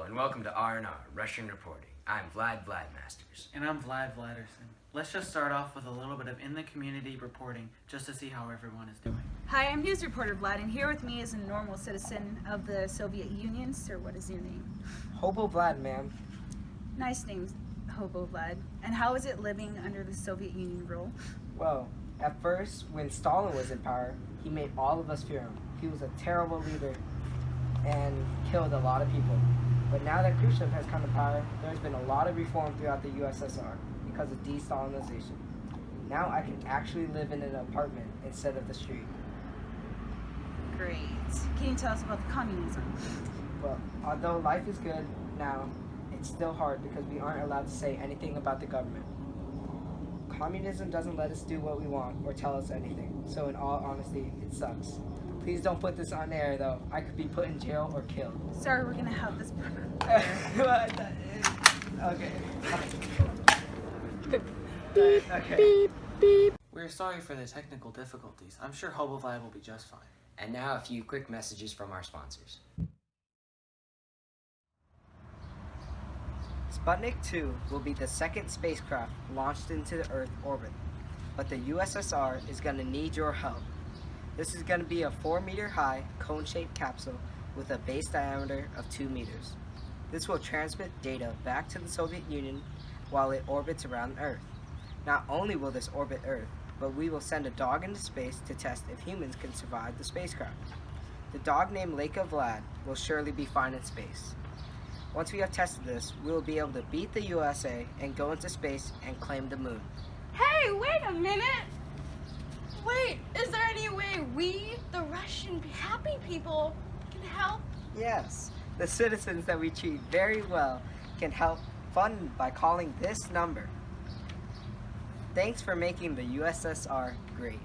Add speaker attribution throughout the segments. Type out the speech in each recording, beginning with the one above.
Speaker 1: and welcome to R&R, Russian Reporting. I'm Vlad Vladmasters.
Speaker 2: And I'm Vlad Vladerson. Let's just start off with a little bit of in-the-community reporting, just to see how everyone is doing.
Speaker 3: Hi, I'm news reporter Vlad, and here with me is a normal citizen of the Soviet Union. Sir, what is your name?
Speaker 4: Hobo Vlad, ma'am.
Speaker 3: Nice name, Hobo Vlad. And how is it living under the Soviet Union rule?
Speaker 4: Well, at first, when Stalin was in power, he made all of us fear him. He was a terrible leader and killed a lot of people. But now that Khrushchev has come to power, there's been a lot of reform throughout the USSR because of de-Stalinization. Now I can actually live in an apartment instead of the street.
Speaker 3: Great. Can you tell us about the communism?
Speaker 4: But although life is good now, it's still hard because we aren't allowed to say anything about the government. Communism doesn't let us do what we want or tell us anything, so in all honesty, it sucks. Please don't put this on air, though. I could be put in jail or killed.
Speaker 3: Sorry, we're gonna have this.
Speaker 4: Okay. Okay.
Speaker 2: Beep, beep. We're sorry for the technical difficulties. I'm sure Hobo Vlad will be just fine.
Speaker 1: And now a few quick messages from our sponsors.
Speaker 4: Sputnik 2 will be the second spacecraft launched into the Earth orbit, but the USSR is going to need your help. This is going to be a 4-meter-high cone-shaped capsule with a base diameter of 2 meters. This will transmit data back to the Soviet Union while it orbits around Earth. Not only will this orbit Earth, but we will send a dog into space to test if humans can survive the spacecraft. The dog named Leica Vlad will surely be fine in space. Once we have tested this, we will be able to beat the USA and go into space and claim the moon.
Speaker 5: Hey, wait a minute! Wait, is there any way we, the Russian happy people, can help?
Speaker 4: Yes, the citizens that we treat very well can help fund by calling this number. Thanks for making the USSR great.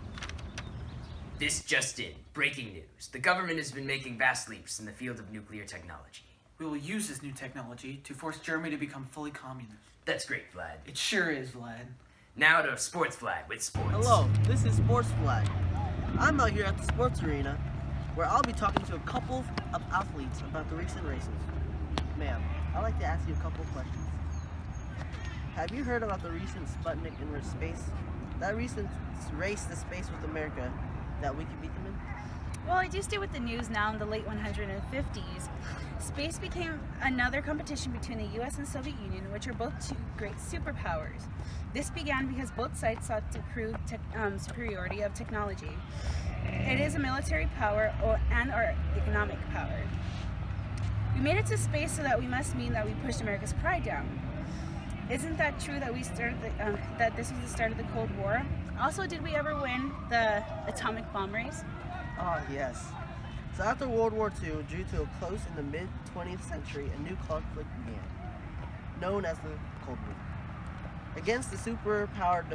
Speaker 1: This just in. Breaking news. The government has been making vast leaps in the field of nuclear technology.
Speaker 2: We will use this new technology to force Germany to become fully communist.
Speaker 1: That's great, Vlad.
Speaker 2: It sure is, Vlad.
Speaker 1: Now to Sports Vlad with sports.
Speaker 6: Hello, this is Sports Flag. I'm out here at the sports arena where I'll be talking to a couple of athletes about the recent races. Ma'am, I'd like to ask you a couple of questions. Have you heard about the recent Sputnik in space? That recent race to space with America that we could beat them in?
Speaker 3: Well, I do stay with the news now in the late 150s. Space became another competition between the US and Soviet Union, which are both two great superpowers. This began because both sides sought to prove superiority of technology. It is a military power and our economic power. We made it to space, so that we must mean that we pushed America's pride down. Isn't that true that we started that this was the start of the Cold War? Also, did we ever win the atomic bomb race?
Speaker 6: Ah, yes. So after World War II, due to a close in the mid-20th century, a new conflict began, known as the Cold War, against the superpowered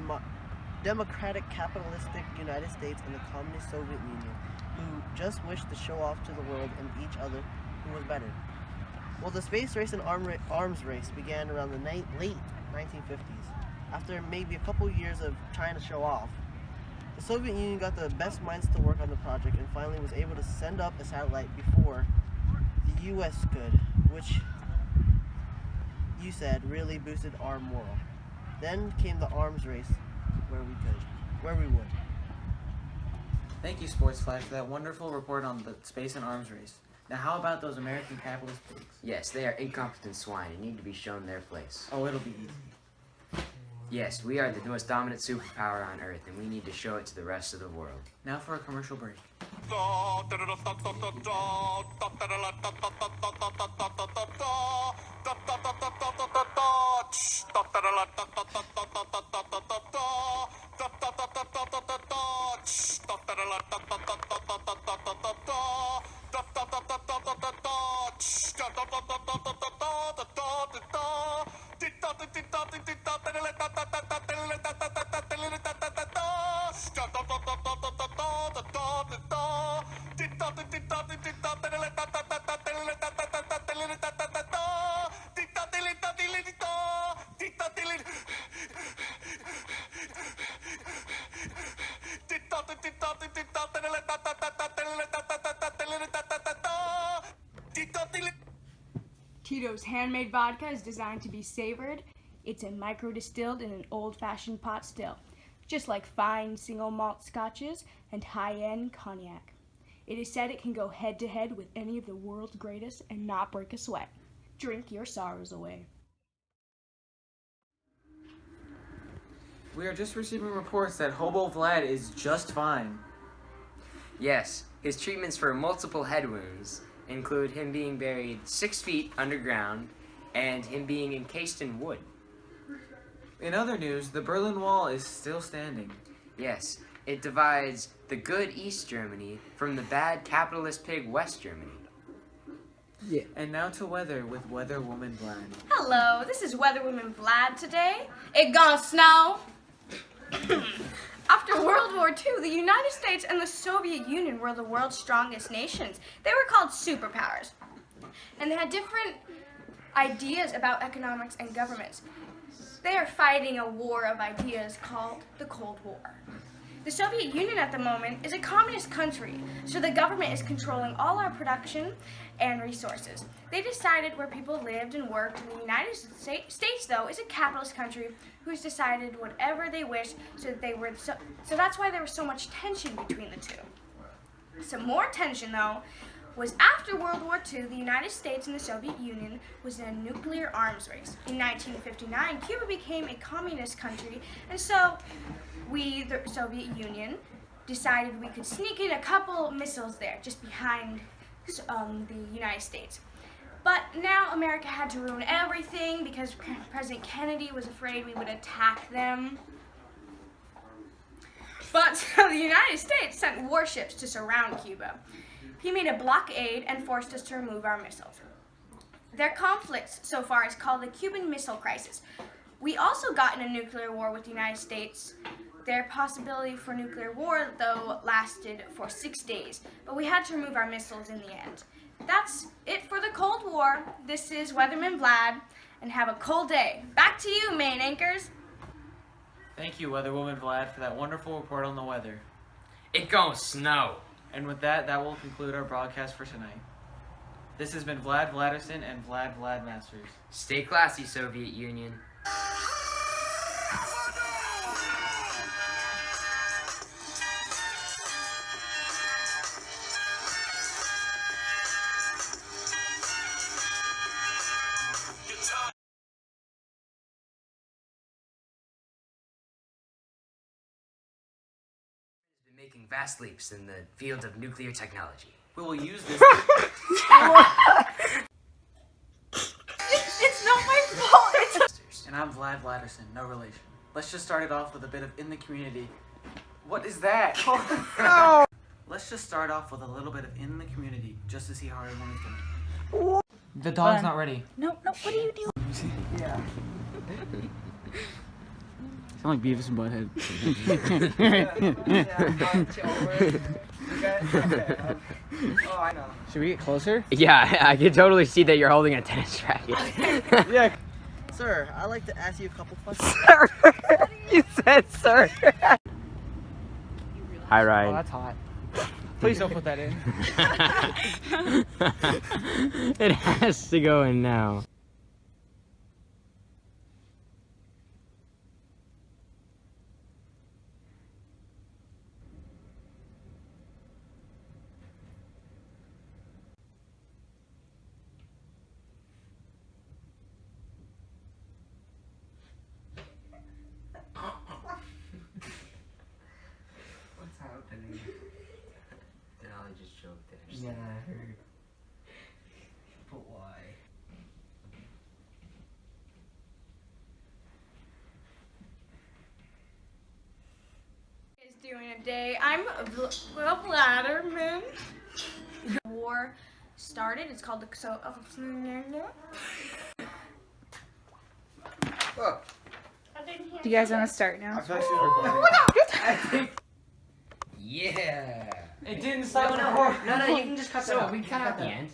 Speaker 6: democratic capitalistic United States and the communist Soviet Union, who just wished to show off to the world and each other who was better. Well, the space race and arms race began around the late 1950s. After maybe a couple years of trying to show off, the Soviet Union got the best minds to work on the project and finally was able to send up a satellite before the US could, which you said really boosted our morale. Then came the arms race where we would.
Speaker 2: Thank you, Sports Flag, for that wonderful report on the space and arms race. Now, how about those American capitalist pigs?
Speaker 1: Yes, they are incompetent swine and need to be shown their place.
Speaker 2: Oh, it'll be easy.
Speaker 1: Yes, we are the most dominant superpower on Earth, and we need to show it to the rest of the world.
Speaker 2: Now for a commercial break.
Speaker 5: Tito's handmade vodka is designed to be savored. It's a micro-distilled in an old-fashioned pot still, just like fine single malt scotches and high-end cognac. It is said it can go head-to-head with any of the world's greatest and not break a sweat. Drink your sorrows away.
Speaker 2: We are just receiving reports that Hobo Vlad is just fine.
Speaker 1: Yes, his treatments for multiple head wounds include him being buried 6 feet underground and him being encased in wood.
Speaker 2: In other news, the Berlin Wall is still standing.
Speaker 1: Yes, it divides the good East Germany from the bad capitalist pig West Germany.
Speaker 2: Yeah. And now to weather with Weather Woman Vlad.
Speaker 5: Hello, this is Weatherwoman Vlad today. It gonna snow. After World War II, the United States and the Soviet Union were the world's strongest nations. They were called superpowers. And they had different ideas about economics and governments. They are fighting a war of ideas called the Cold War. The Soviet Union at the moment is a communist country, so the government is controlling all our production and resources. They decided where people lived and worked, and the United States, though, is a capitalist country who's decided whatever they wish, so that's why there was so much tension between the two. Some more tension, though, was after World War II, the United States and the Soviet Union was in a nuclear arms race. In 1959, Cuba became a communist country, and so we, the Soviet Union, decided we could sneak in a couple missiles there, just behind the United States. But now America had to ruin everything because President Kennedy was afraid we would attack them. But the United States sent warships to surround Cuba. He made a blockade and forced us to remove our missiles. Their conflicts so far is called the Cuban Missile Crisis. We also got in a nuclear war with the United States. Their possibility for nuclear war, though, lasted for 6 days, but we had to remove our missiles in the end. That's it for the Cold War. This is Weatherman Vlad, and have a cold day. Back to you, main anchors.
Speaker 2: Thank you, Weather Woman Vlad, for that wonderful report on the weather.
Speaker 1: It gon' snow.
Speaker 2: And with that, that will conclude our broadcast for tonight. This has been Vlad Vladerson and Vlad Masters.
Speaker 1: Stay classy, Soviet Union. Making vast leaps in the field of nuclear technology.
Speaker 2: We will use this.
Speaker 5: It's not my fault.
Speaker 2: And I'm Vlad Vladerson, no relation. Let's just start it off with a bit of in the community. What is that? No! Let's just start off with a little bit of in the community, just to see how everyone is doing. The dog's not ready.
Speaker 3: No, what are you doing?
Speaker 2: Yeah.
Speaker 7: Sound like Beavis and Butthead.
Speaker 4: Oh, I know.
Speaker 7: Should we get closer?
Speaker 8: Yeah, I can totally see that you're holding a tennis racket.
Speaker 7: Yeah.
Speaker 6: Sir, I'd like to ask you a couple questions.
Speaker 8: Sir! You said sir. Hi,
Speaker 7: Oh,
Speaker 8: Ryan.
Speaker 7: that's hot. Please don't put that in.
Speaker 8: It has to go in now.
Speaker 1: What's happening? Denali just choked there.
Speaker 2: Yeah, I heard. But why?
Speaker 5: Is doing a day. I'm Vladderman. The war started. It's called the
Speaker 3: Do you guys want to start now?
Speaker 1: Yeah.
Speaker 2: It didn't stop the recording.
Speaker 1: No, you can just cut that out. We cut out the end.